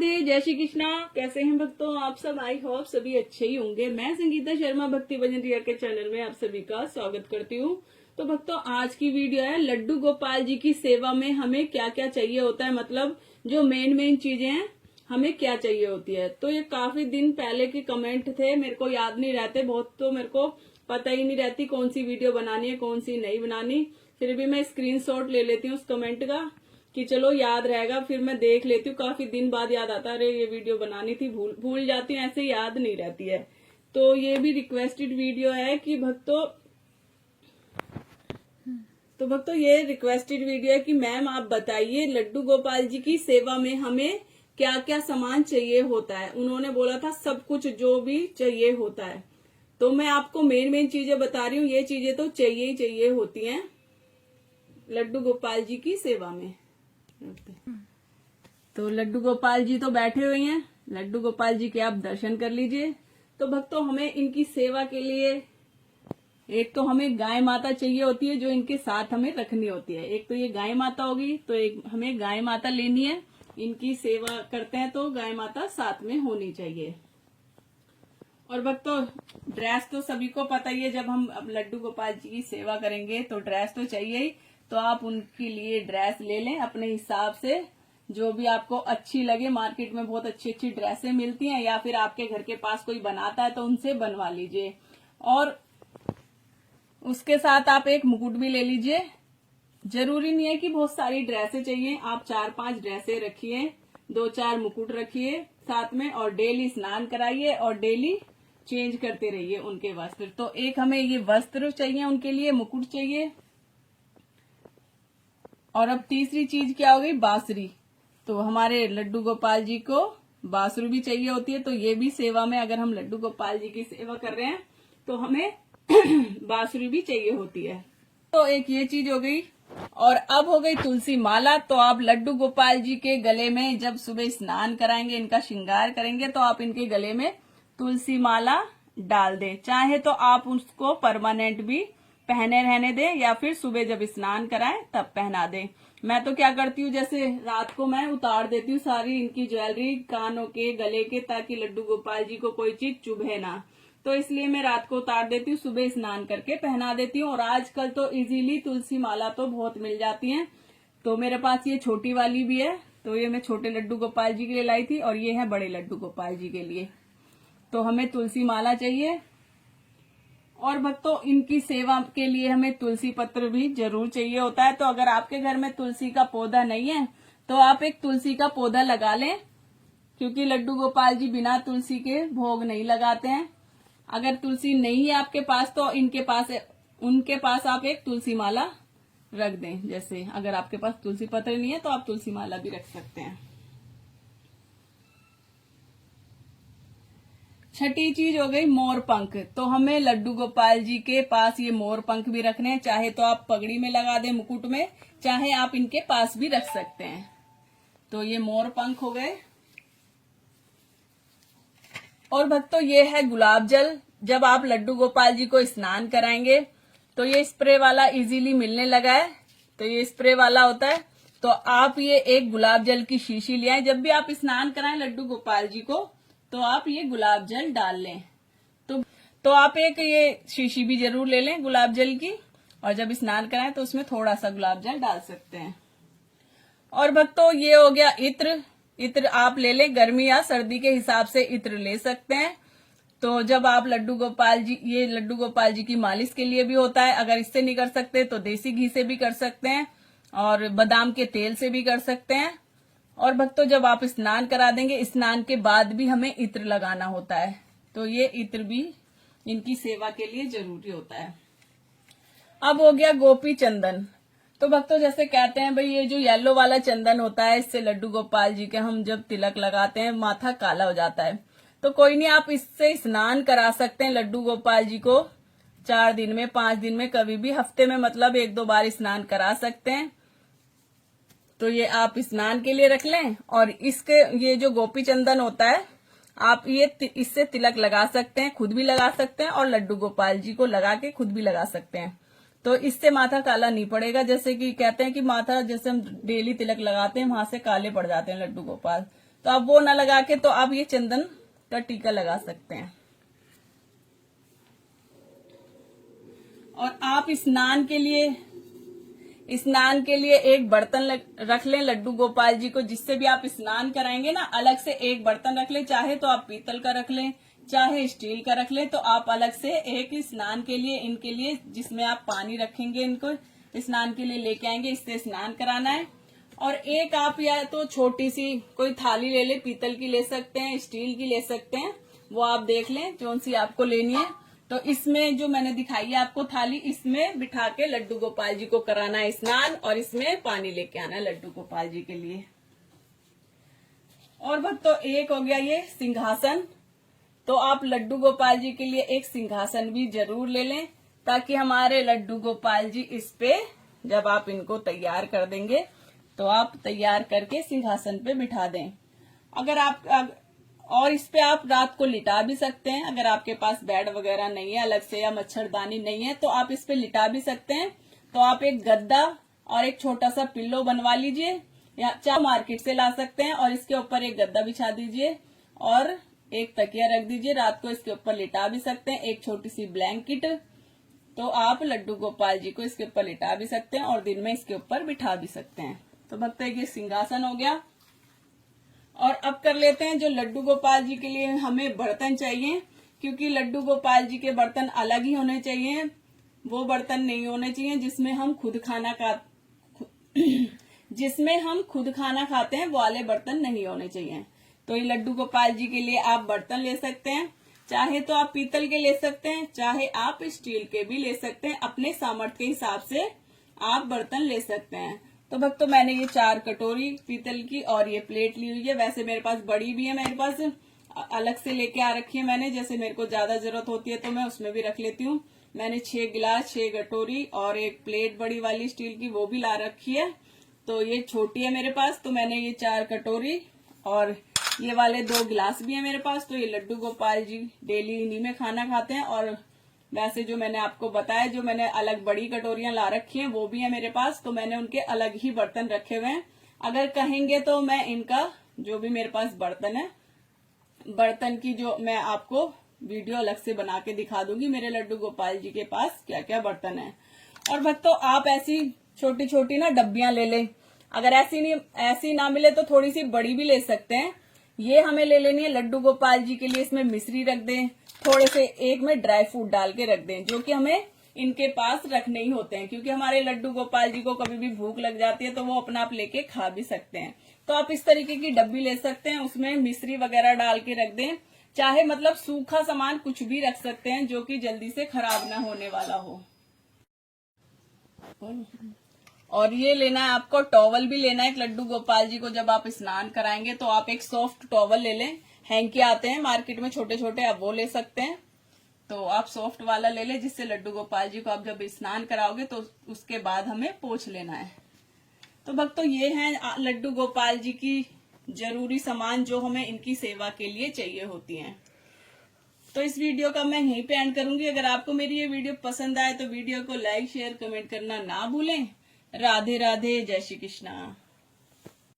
राधे, जय श्री कृष्णा। कैसे हैं भक्तों आप सब? आई होप सभी अच्छे ही होंगे। मैं संगीता शर्मा भक्ति भजन रिया के चैनल में आप सभी का स्वागत करती हूँ। तो भक्तों आज की वीडियो है लड्डू गोपाल जी की सेवा में हमें क्या क्या चाहिए होता है, मतलब जो मेन चीजें हैं हमें क्या चाहिए होती है। तो ये काफी दिन पहले के कमेंट थे, मेरे को याद नहीं रहते बहुत, तो मेरे को पता ही नहीं रहती कौन सी वीडियो बनानी है कौन सी नहीं बनानी। फिर भी मैं स्क्रीनशॉट ले लेती हूँ उस कमेंट का कि चलो याद रहेगा, फिर मैं देख लेती हूँ। काफी दिन बाद याद आता, अरे ये वीडियो बनानी थी, भूल जाती हूँ, ऐसे याद नहीं रहती है। तो ये भी रिक्वेस्टेड वीडियो है कि भक्तों ये रिक्वेस्टेड वीडियो है कि मैम आप बताइए लड्डू गोपाल जी की सेवा में हमें क्या क्या सामान चाहिए होता है। उन्होंने बोला था सब कुछ जो भी चाहिए होता है, तो मैं आपको मेन चीजें बता रही हूँ। ये चीजें तो चाहिए ही चाहिए होती हैं लड्डू गोपाल जी की सेवा में। तो लड्डू गोपाल जी तो बैठे हुए हैं, लड्डू गोपाल जी के आप दर्शन कर लीजिए। तो भक्तों हमें इनकी सेवा के लिए एक तो हमें गाय माता चाहिए होती है जो इनके साथ हमें रखनी होती है। एक तो ये गाय माता होगी, तो एक हमें गाय माता लेनी है। इनकी सेवा करते हैं तो गाय माता साथ में होनी चाहिए। और भक्तों ड्रेस तो सभी को पता ही है, जब हम अब लड्डू गोपाल जी की सेवा करेंगे तो ड्रेस तो चाहिए ही। तो आप उनके लिए ड्रेस ले लें अपने हिसाब से, जो भी आपको अच्छी लगे। मार्केट में बहुत अच्छी अच्छी ड्रेसें मिलती हैं, या फिर आपके घर के पास कोई बनाता है तो उनसे बनवा लीजिए। और उसके साथ आप एक मुकुट भी ले लीजिए। जरूरी नहीं है कि बहुत सारी ड्रेसें चाहिए, आप 4-5 ड्रेसें रखिए, 2-4 मुकुट रखिए साथ में, और डेली स्नान कराइए और डेली चेंज करते रहिए उनके वस्त्र। तो एक हमें ये वस्त्र चाहिए उनके लिए, मुकुट चाहिए। और अब तीसरी चीज क्या हो गई, बांसुरी। तो हमारे लड्डू गोपाल जी को बांसुरी भी चाहिए होती है। तो ये भी सेवा में, अगर हम लड्डू गोपाल जी की सेवा कर रहे हैं तो हमें बांसुरी भी चाहिए होती है। तो एक ये चीज हो गई। और अब हो गई तुलसी माला। तो आप लड्डू गोपाल जी के गले में जब सुबह स्नान कराएंगे, इनका श्रृंगार करेंगे, तो आप इनके गले में तुलसी माला डाल दें। चाहे तो आप उसको परमानेंट भी पहने रहने दें, या फिर सुबह जब स्नान कराएं तब पहना दें। मैं तो क्या करती हूँ, जैसे रात को मैं उतार देती हूँ सारी इनकी ज्वेलरी कानों के गले के, ताकि लड्डू गोपाल जी को कोई चीज चुभे ना। तो इसलिए मैं रात को उतार देती हूँ, सुबह स्नान करके पहना देती हूँ। और आजकल तो इजीली तुलसी माला तो बहुत मिल जाती है। तो मेरे पास ये छोटी वाली भी है, तो ये मैं छोटे लड्डू गोपाल जी के लिए लाई थी, और ये है बड़े लड्डू गोपाल जी के लिए। तो हमें तुलसी माला चाहिए। और भक्तों इनकी सेवा के लिए हमें तुलसी पत्र भी जरूर चाहिए होता है। तो अगर आपके घर में तुलसी का पौधा नहीं है तो आप एक तुलसी का पौधा लगा लें, क्योंकि लड्डू गोपाल जी बिना तुलसी के भोग नहीं लगाते हैं। अगर तुलसी नहीं है आपके पास तो उनके पास आप एक तुलसी माला रख दें। जैसे अगर आपके पास तुलसी पत्र नहीं है तो आप तुलसी माला भी रख सकते हैं। छठी चीज हो गई मोर पंख। तो हमें लड्डू गोपाल जी के पास ये मोर पंख भी रखने हैं। चाहे तो आप पगड़ी में लगा दें, मुकुट में, चाहे आप इनके पास भी रख सकते हैं। तो ये मोर पंख हो गए। और भक्तों ये है गुलाब जल। जब आप लड्डू गोपाल जी को स्नान कराएंगे तो ये स्प्रे वाला इजीली मिलने लगा है। तो ये स्प्रे वाला होता है। तो आप ये एक गुलाब जल की शीशी ले आए। जब भी आप स्नान कराएं लड्डू गोपाल जी को तो आप ये गुलाब जल डाल लें। तो आप एक ये शीशी भी जरूर ले लें गुलाब जल की, और जब स्नान कराएं तो उसमें थोड़ा सा गुलाब जल डाल सकते हैं। और भक्तों ये हो गया इत्र। इत्र आप ले लें, गर्मी या सर्दी के हिसाब से इत्र ले सकते हैं। तो जब आप लड्डू गोपाल जी की मालिश के लिए भी होता है। अगर इससे नहीं कर सकते तो देसी घी से भी कर सकते हैं, और बादाम के तेल से भी कर सकते हैं। और भक्तों जब आप स्नान करा देंगे, स्नान के बाद भी हमें इत्र लगाना होता है। तो ये इत्र भी इनकी सेवा के लिए जरूरी होता है। अब हो गया गोपी चंदन। तो भक्तों जैसे कहते हैं भाई, ये जो येलो वाला चंदन होता है, इससे लड्डू गोपाल जी के हम जब तिलक लगाते हैं माथा काला हो जाता है। तो कोई नहीं, आप इससे स्नान करा सकते हैं लड्डू गोपाल जी को 4 दिन में, 5 दिन में, कभी भी, हफ्ते में, मतलब 1-2 बार स्नान करा सकते हैं। तो ये आप स्नान के लिए रख लें। और इसके ये जो गोपी चंदन होता है, आप ये इससे तिलक लगा सकते हैं, खुद भी लगा सकते हैं, और लड्डू गोपाल जी को लगा के खुद भी लगा सकते हैं। तो इससे माथा काला नहीं पड़ेगा। जैसे कि कहते हैं कि माथा जैसे हम डेली तिलक लगाते हैं वहां से काले पड़ जाते हैं लड्डू गोपाल, तो आप वो ना लगा के तो आप ये चंदन का टीका लगा सकते हैं। और आप स्नान के लिए एक बर्तन रख लें लड्डू गोपाल जी को, जिससे भी आप स्नान कराएंगे ना, अलग से एक बर्तन रख लें, चाहे तो आप पीतल का रख लें चाहे स्टील का रख लें। तो आप अलग से एक स्नान के लिए इनके लिए जिसमें आप पानी रखेंगे, इनको स्नान के लिए लेके आएंगे, इससे स्नान कराना है। और एक आप या तो छोटी सी कोई थाली ले ले, पीतल की ले सकते हैं, स्टील की ले सकते हैं, वो आप देख लें कौन सी आपको लेनी है। तो इसमें जो मैंने दिखाई है आपको थाली, इसमें बिठा के लड्डू गोपाल जी को कराना है स्नान, और इसमें पानी लेके आना है लड्डू गोपाल जी के लिए। और भक्तों एक हो गया ये सिंहासन। तो आप लड्डू गोपाल जी के लिए एक सिंहासन भी जरूर ले लें, ताकि हमारे लड्डू गोपाल जी इस पे जब आप इनको तैयार कर देंगे तो आप तैयार करके सिंहासन पे बिठा दें। अगर आप और इस पे आप रात को लिटा भी सकते हैं, अगर आपके पास बेड वगैरह नहीं है अलग से या मच्छरदानी नहीं है तो आप इस पे लिटा भी सकते हैं। तो आप एक गद्दा और एक छोटा सा पिल्लो बनवा लीजिए, या चाहे मार्केट से ला सकते हैं, और इसके ऊपर एक गद्दा बिछा दीजिए और एक तकिया रख दीजिए। रात को इसके ऊपर लिटा भी सकते हैं, एक छोटी सी ब्लैंकेट। तो आप लड्डू गोपाल जी को इसके ऊपर लिटा भी सकते हैं और दिन में इसके ऊपर बिठा भी सकते हैं। तो भक्तों ये सिंहासन हो गया। और अब कर लेते हैं जो लड्डू गोपाल जी के लिए हमें बर्तन चाहिए, क्योंकि लड्डू गोपाल जी के बर्तन अलग ही होने चाहिए। वो बर्तन नहीं होने चाहिए जिसमें हम खुद खाना खाते हैं, वो वाले बर्तन नहीं होने चाहिए। तो ये लड्डू गोपाल जी के लिए आप बर्तन ले सकते हैं, चाहे तो आप पीतल के ले सकते हैं, चाहे आप स्टील के भी ले सकते हैं, अपने सामर्थ्य के हिसाब से आप बर्तन ले सकते हैं। तो भक्तों मैंने ये 4 कटोरी पीतल की और ये प्लेट ली हुई है। वैसे मेरे पास बड़ी भी है, मेरे पास अलग से लेके आ रखी है मैंने, जैसे मेरे को ज्यादा जरूरत होती है तो मैं उसमें भी रख लेती हूँ। मैंने 6 गिलास, 6 कटोरी और एक प्लेट बड़ी वाली स्टील की वो भी ला रखी है। तो ये छोटी है मेरे पास, तो मैंने ये 4 कटोरी और ये वाले 2 गिलास भी है मेरे पास। तो ये लड्डू गोपाल जी डेली इन्हीं में खाना खाते हैं। और वैसे जो मैंने आपको बताया, जो मैंने अलग बड़ी कटोरियां ला रखी हैं वो भी है मेरे पास, तो मैंने उनके अलग ही बर्तन रखे हुए हैं। अगर कहेंगे तो मैं इनका जो भी मेरे पास बर्तन है, बर्तन की जो मैं आपको वीडियो अलग से बना के दिखा दूंगी मेरे लड्डू गोपाल जी के पास क्या क्या बर्तन है। और भक्तों आप ऐसी छोटी छोटी ना डब्बियां ले लें, अगर ऐसी ना मिले तो थोड़ी सी बड़ी भी ले सकते हैं। ये हमें ले लेनी है लड्डू गोपाल जी के लिए। इसमें मिश्री रख दें, थोड़े से एक में ड्राई फ्रूट डाल के रख दें, जो कि हमें इनके पास रखने ही होते हैं, क्योंकि हमारे लड्डू गोपाल जी को कभी भी भूख लग जाती है तो वो अपना आप लेके खा भी सकते हैं। तो आप इस तरीके की डब्बी ले सकते हैं, उसमें मिश्री वगैरह डाल के रख दें, चाहे मतलब सूखा सामान कुछ भी रख सकते हैं जो कि जल्दी से खराब ना होने वाला हो। और ये लेना है आपको टॉवल भी लेना है एक लड्डू गोपाल जी को जब आप स्नान कराएंगे, तो आप एक सॉफ्ट टॉवल ले लें। हैंकी आते हैं मार्केट में छोटे छोटे, आप वो ले सकते हैं। तो आप सॉफ्ट वाला ले लें, जिससे लड्डू गोपाल जी को आप जब स्नान कराओगे तो उसके बाद हमें पोंछ लेना है। तो भक्तों ये हैं लड्डू गोपाल जी की जरूरी सामान जो हमें इनकी सेवा के लिए चाहिए होती हैं। तो इस वीडियो का मैं यहीं पे एंड करूंगी। अगर आपको मेरी ये वीडियो पसंद आए तो वीडियो को लाइक शेयर कमेंट करना ना भूलें। राधे राधे, जय श्री कृष्णा।